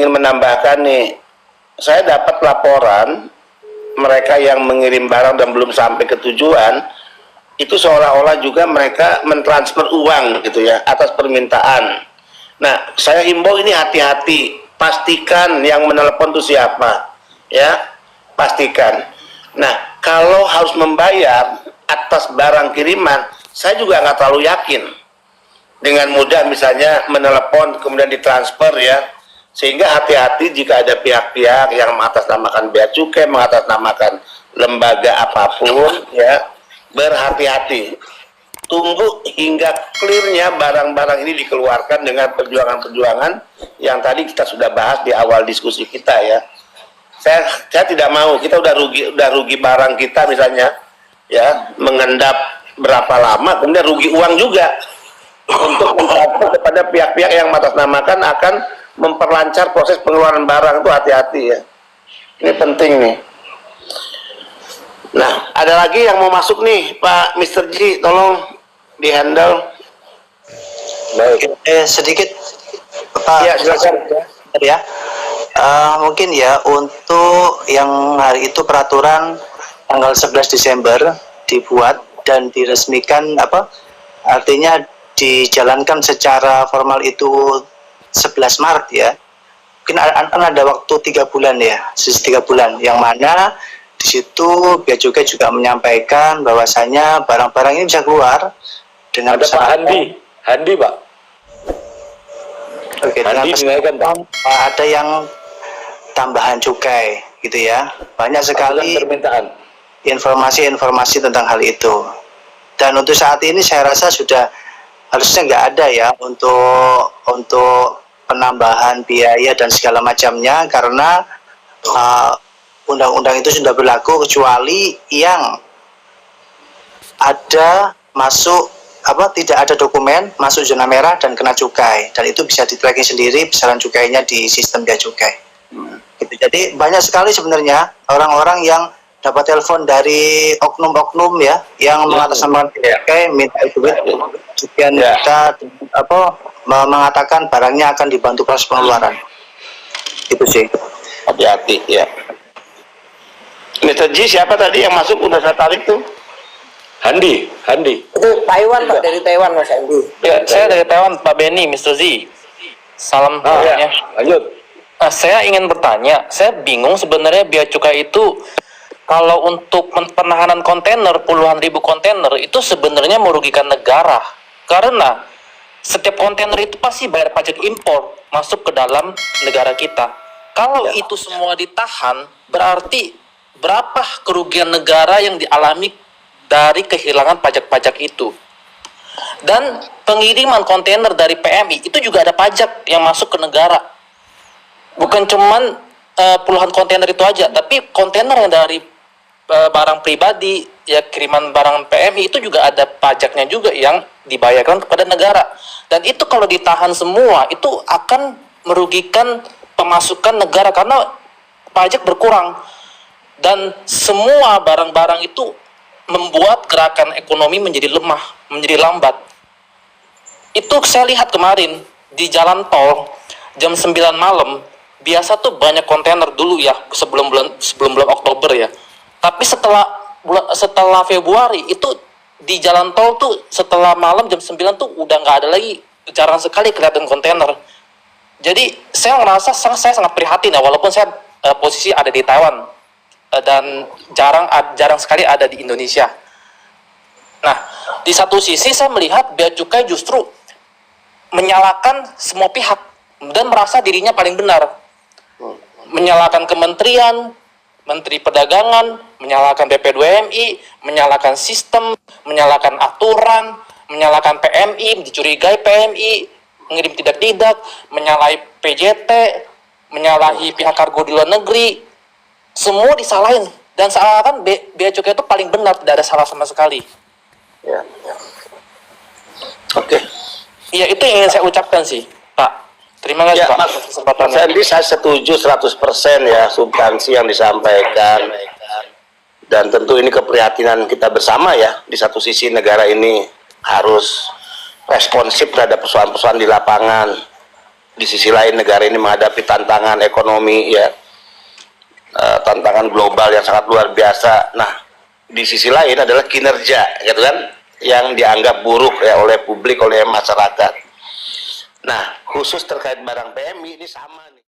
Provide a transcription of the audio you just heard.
ingin menambahkan nih, saya dapat laporan mereka yang mengirim barang dan belum sampai ke tujuan, itu seolah-olah juga mereka mentransfer uang gitu ya, atas permintaan. Nah, saya himbau ini hati-hati, pastikan yang menelepon itu siapa, ya, pastikan. Nah, kalau harus membayar atas barang kiriman, saya juga nggak terlalu yakin. Dengan mudah misalnya menelepon kemudian ditransfer ya, sehingga hati-hati jika ada pihak-pihak yang mengatasnamakan bea cukai, mengatasnamakan lembaga apapun ya, berhati-hati. Tunggu hingga clearnya barang-barang ini dikeluarkan dengan perjuangan-perjuangan yang tadi kita sudah bahas di awal diskusi kita ya. Saya tidak mau, kita udah rugi barang kita misalnya ya, mengendap berapa lama, kemudian rugi uang juga untuk mentransfer kepada pihak-pihak yang mengatasnamakan akan memperlancar proses pengeluaran barang. Itu hati-hati ya. Ini penting nih. Nah, ada lagi yang mau masuk nih, Pak Mr. G, tolong di-handle. Baik. Sedikit Pak. Ya, silakan. Ya. Mungkin ya untuk yang hari itu peraturan tanggal 11 Desember dibuat dan diresmikan artinya dijalankan secara formal itu 11 Maret ya. Mungkin ada waktu 3 bulan ya, 3 bulan yang mana di situ Bea Cukai juga menyampaikan bahwasanya barang-barang ini bisa keluar dengan ada Pak Handi Pak. Oke, Handi dinaikkan Pak. Ada yang tambahan cukai gitu ya. Banyak sekali permintaan informasi-informasi tentang hal itu. Dan untuk saat ini saya rasa sudah harusnya nggak ada ya untuk penambahan biaya dan segala macamnya, karena undang-undang itu sudah berlaku kecuali yang ada masuk tidak ada dokumen masuk zona merah dan kena cukai, dan itu bisa di-tracking sendiri besaran cukainya di sistem bea cukai. Gitu. Jadi banyak sekali sebenarnya orang-orang yang dapat telepon dari oknum-oknum ya yang mengatasnamakan cukai, minta duit sekian juta, mengatakan barangnya akan dibantu proses pengeluaran. Itu sih. Hati-hati ya. Mr. G, siapa tadi yang masuk udah saya tarik tuh? Handi. Itu Taiwan Pak, dari Taiwan Mas Handi. Ya, saya dari Taiwan, Pak Benny, Mr. Z. Salam ya. Lanjut. Saya ingin bertanya, saya bingung sebenarnya bea cukai itu kalau untuk penahanan kontainer, puluhan ribu kontainer itu sebenarnya merugikan negara. Karena setiap kontainer itu pasti bayar pajak impor masuk ke dalam negara kita. Kalau itu semua ditahan, berarti berapa kerugian negara yang dialami dari kehilangan pajak-pajak itu. Dan pengiriman kontainer dari PMI itu juga ada pajak yang masuk ke negara. Bukan cuman puluhan kontainer itu aja, tapi kontainer yang dari barang pribadi, ya kiriman barang PMI itu juga ada pajaknya juga yang dibayarkan kepada negara. Dan itu kalau ditahan semua, itu akan merugikan pemasukan negara karena pajak berkurang. Dan semua barang-barang itu membuat gerakan ekonomi menjadi lemah, menjadi lambat. Itu saya lihat kemarin di jalan tol jam 9 malam, biasa tuh banyak kontainer dulu ya sebelum bulan Oktober ya. Tapi setelah Februari itu di jalan tol tuh setelah malam jam 9 tuh udah nggak ada lagi, jarang sekali kelihatan kontainer. Jadi saya merasa saya sangat prihatin ya, walaupun saya posisi ada di Taiwan dan jarang sekali ada di Indonesia. Nah, di satu sisi saya melihat bea cukai justru menyalahkan semua pihak dan merasa dirinya paling benar. Menyalahkan kementerian, Menteri Perdagangan, menyalahkan BP2MI, menyalahkan sistem, menyalahkan aturan, menyalahkan PMI, dicurigai PMI, mengirim tidak-tidak, menyalahi PJT, menyalahi pihak kargo di luar negeri. Semua disalahin dan seakan bea cukai itu paling benar, tidak ada salah sama sekali. Ya. Oke. Iya, itu yang ingin saya ucapkan sih, Pak. Terima kasih, Pak, atas kesempatannya. Mas Andi, saya setuju 100% ya substansi yang disampaikan. Dan tentu ini keprihatinan kita bersama ya. Di satu sisi negara ini harus responsif terhadap persoalan-persoalan di lapangan. di sisi lain negara ini menghadapi tantangan ekonomi ya, tantangan global yang sangat luar biasa. Nah, di sisi lain adalah kinerja, gitu kan, yang dianggap buruk ya oleh publik, oleh masyarakat. Nah, khusus terkait barang PMI ini sama nih.